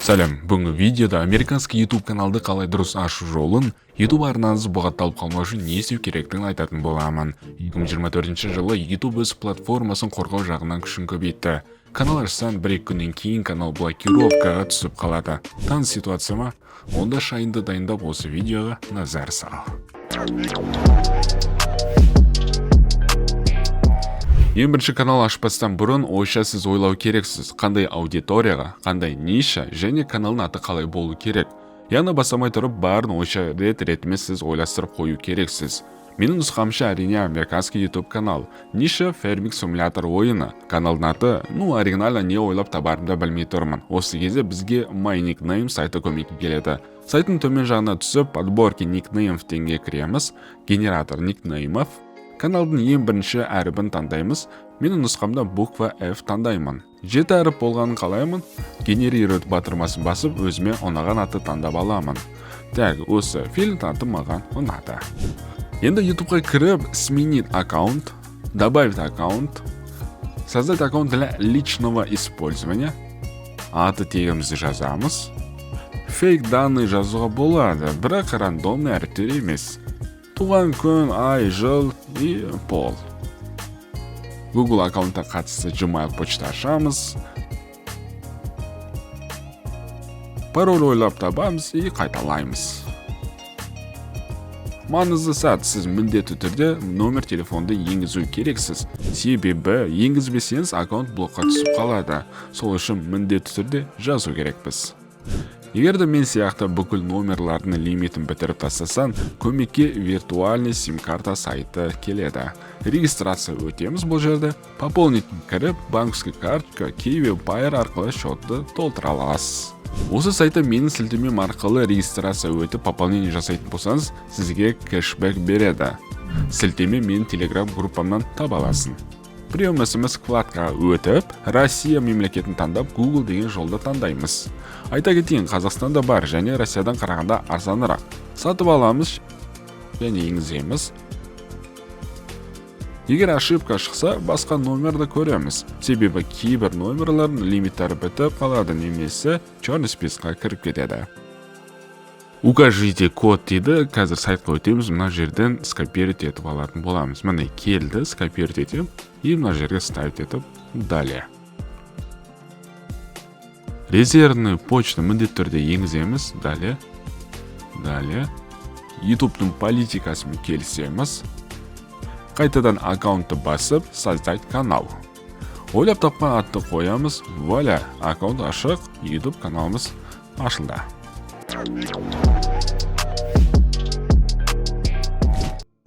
Сәлем, бүгінгі видеода американский YouTube каналды қалай дұрыс ашу жолын, YouTube арнаңыз бұғатталып қалмау үшін не істеу керектігін айтатын боламын. 2024 жылы YouTube өз платформасын қорғау жағынан күшін көбейтті. Канал ашсаң, 1-2 күннен кейін канал блокировкаға түсіп қалады. Таныс ситуация ма? Онда шайынды дайындап осы видеоға назар сал. Ең бірінші канал ашпастан бұрын ойша сіз ойлау керексіз, қандай аудиторияға, қандай ниша және каналдың аты қалай болу керек. Яғни бастамай тұрып барын ойша рет-ретімен сіз ойластырып қою керексіз. Менің нұсқамша әрине американский YouTube канал. Ниша ферминг симулятор ойыны. Каналдың аты, оригинально не ойлап табарымда білмей тұрмын. Осы кезде бізге My Nickname сайты көмекке келеді. Сайттың төмен жағына түсіп, подборки никнеймов теңге кіреміз, генератор никнеймов. Каналдың ең бірінші әрібін таңдаймыз. Менің нұсқамда буква F таңдаймын. 7 әріп болғанын қалаймын. Генерировать батырмасын басып, өзіме ұнаған аты таңдап аламын. Так, осы фильм аты маған ұнады. Енді YouTube'ға кіріп, сменить аккаунт, добавить аккаунт, создать аккаунт для личного использования. Аты тегімізді жазамыз. Фейк данные жазуға болады, бірақ рандомный әріптер емес. Туған күн, ай, жыл и пол. Google аккаунтқа қатысты Gmail почта ашамыз. Пароль ойлап табамыз и қайталаймыз. Маңызды сәт, сіз міндетті түрде номер телефонды енгізу керексіз. Себебі енгізбесеңіз аккаунт блокқа түсіп қалады. Сол үшін міндетті түрде жазу керекпіз. Егерде мен сияқты бүкіл номерлардың лимитін бітіріп тастасан, көмекке виртуальный сим-карта сайты келеді. Регистрация өтеміз бұл жерде. Пополнить кіріп, банковский картка, Kiwi Payer арқылы шотты толтыра аласыз. Осы сайта менің сілтемем арқылы регистрация өтіп, пополнение жасайтын болсаңыз, сізге кэшбэк береді. Сілтеме менің телеграм группамнан таба аласың. Прием SMS вкладкаға өтіп, Россия мемлекетін таңдап, Google деген жолды таңдаймыз. Айта кетейін, Қазақстанда бар және Россиядан қарағанда арзанырақ. Сатып аламыз және енгіземіз. Егер ошибка шықса, басқа номерді көреміз. Себебі кейбір номерлардың лимиттері бітіп қалады, немесе черный списокқа кіріп кетеді. Укажите код дейді, қазір сайтқа өтеміз, мына жерден скопировать етіп алатын боламыз. Міне келді, скопировать етіп, и мына жерге ставить етіп, далее. Резервный почта міндетті түрде енгіземіз, далее. YouTube'ның политикасымен келісеміз. Қайтадан аккаунтты басып, создать канал. Ойлап тапқан атты қоямыз, вуаля, аккаунт ашық, YouTube каналымыз ашылды.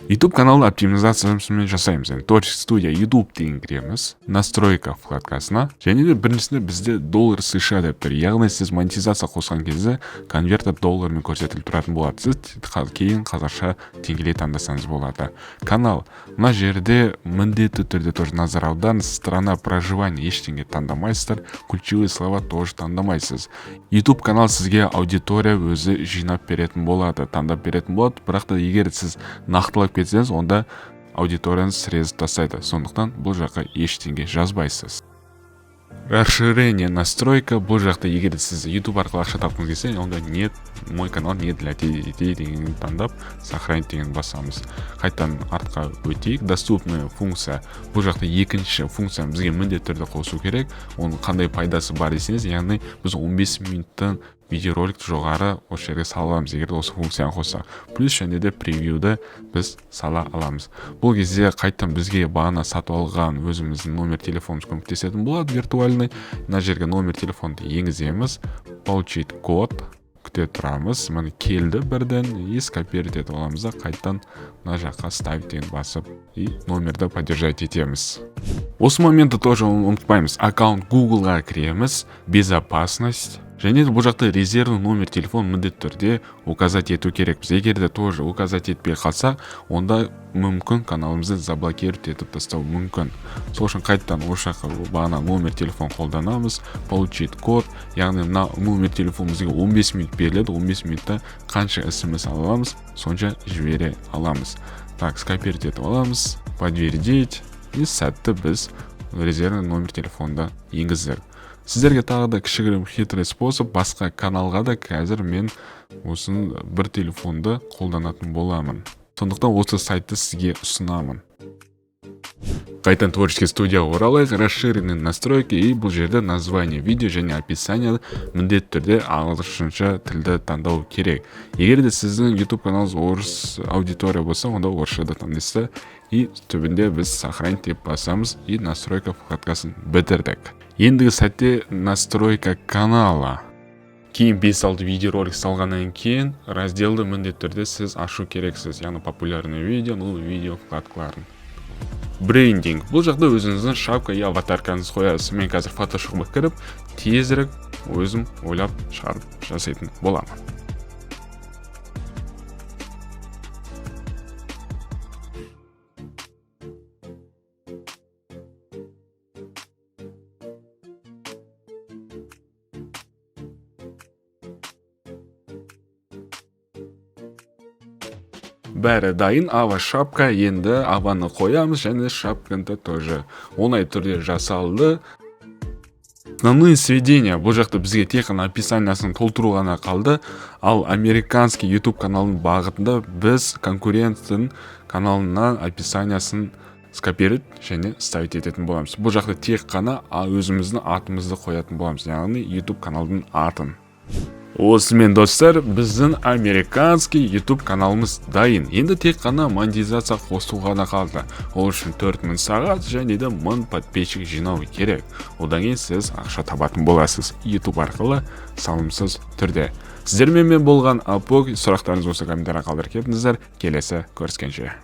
YouTube каналды оптимизациясымен жасаймыз. Творчество студия YouTube деген кіреміз, настройка вкладкасына, және де біріншісінде бізде доллар США деп тұр. Яғни сіз монетизация қосқан кезде конвертер доллармен көрсетіліп тұратын болады. Сіз кейін қазақша теңгелей таңдасаңыз болады. Канал. Мына жерде міндетті түрде тоже назар аударыңыз. Страна проживания ештеңе таңдамайсыздар. Ключевые слова тоже таңдамайсыз. YouTube канал сізге аудитория өзі жинап беретін болады, таңдап беретін болады. Бірақ та егер сіз нақтылап кетсеңіз, онда аудиторияңыз срезіп тастайды. Сондықтан бұл жаққа ештеңе жазбайсыз. Расширение настройка. Бұл жақта егер сіз YouTube арқылы ақша тапқыңыз келсе, онда нет, мой канал не для детей деген таңдап, сохранить деген басамыз. Қайтадан артқа өтейік. Доступная функция. Бұл жақта екінші функция бізге міндетті түрде қосу керек. Оның қандай пайдасы бар десеңіз, яғни біз 15 минуттан видеороликті жоғары осы жерге сала аламыз, егер осы функцияны қоссақ. Плюс және де превьюді біз сала аламыз. Бұл кезде қайтадан бізге бағана сатып алған өзіміздің номер телефонымыз көмектесетін болады, виртуальный. Мына жерге номер телефонды енгіземіз, получить код, күте тұрамыз. Міне келді бірден, и скопировать етіп аламыз да, қайтадан мына жаққа ставить деген басып, и номерді поддержать етеміз. Осы моментті тоже ұмытпаймыз. Аккаунт Google-ға кіреміз, безопасность. Және де бұл жақта резервный номер телефон міндетті түрде указать ету керекпіз. Егер де тоже указать етпей қалсақ, онда мүмкін каналымызды заблокировать етіп тастау мүмкін. Сол үшін қайтадан осы жаққа бағана номер телефон қолданамыз, получить код. Яғни мына номер телефон бізге 15 минут беріледі, 15 минутта қанша SMS аламыз, сонша жібере аламыз. Так, скопировать етіп аламыз, подтвердить, и сәтті біз резервный номер телефонда енгіздік. Сіздерге тағы да кішігірім хитрый способ, басқа каналға да қазір мен осын бір телефонды қолданатын боламын. Сондықтан осы сайтты сізге ұсынамын. Қайтан творческий студияға оралайық, расширенные настройки, и бұл жерде название видео және описание міндетті түрде ағылшынша тілді таңдау керек. Егер де сіздің YouTube каналыңыз орыс аудитория болса, онда орысшада таңдайсыз, и түбінде біз сохранить деп басамыз, и настройка вкладкасын бітірдік. Ендігі сәтте настройка канала. Кейін 5-6 видеоролик салғаннан кейін разделді міндетті түрде сіз ашу керексіз, яғни популярный видео, ну видео вкладкаларын. Брендинг. Бұл жақта өзіңіздің шапка и аватаркаңыз қоясыз. Мен қазір фотошопқа кіріп, тезірек өзім ойлап шығарып жасайтын боламын. Бәрі дайын, ава шапка, енді аваны қоямыз, және шапканы тоже оңай түрде жасалды. Основные сведения, бұл жақта бізге тек қана описаниясын толтыру ғана қалды, ал американский YouTube каналының бағытында біз конкуренттің каналынан описаниясын скопировать және ставить ететін боламыз. Бұл жақта тек қана өзіміздің атымызды қоятын боламыз, яғни YouTube каналдың атын. Осымен достар, біздің американский YouTube каналымыз дайын. Енді тек қана монетизация қосу ғана қалды. Ол үшін 4000 сағат және де 1000 подписчик жинау керек. Одан кейін сіз ақша табатын боласыз YouTube арқылы салымсыз түрде. Сіздермен болған Апок, сұрақтарыңыз болса комментария қалдырып кетіңіздер. Келесі көріскенше.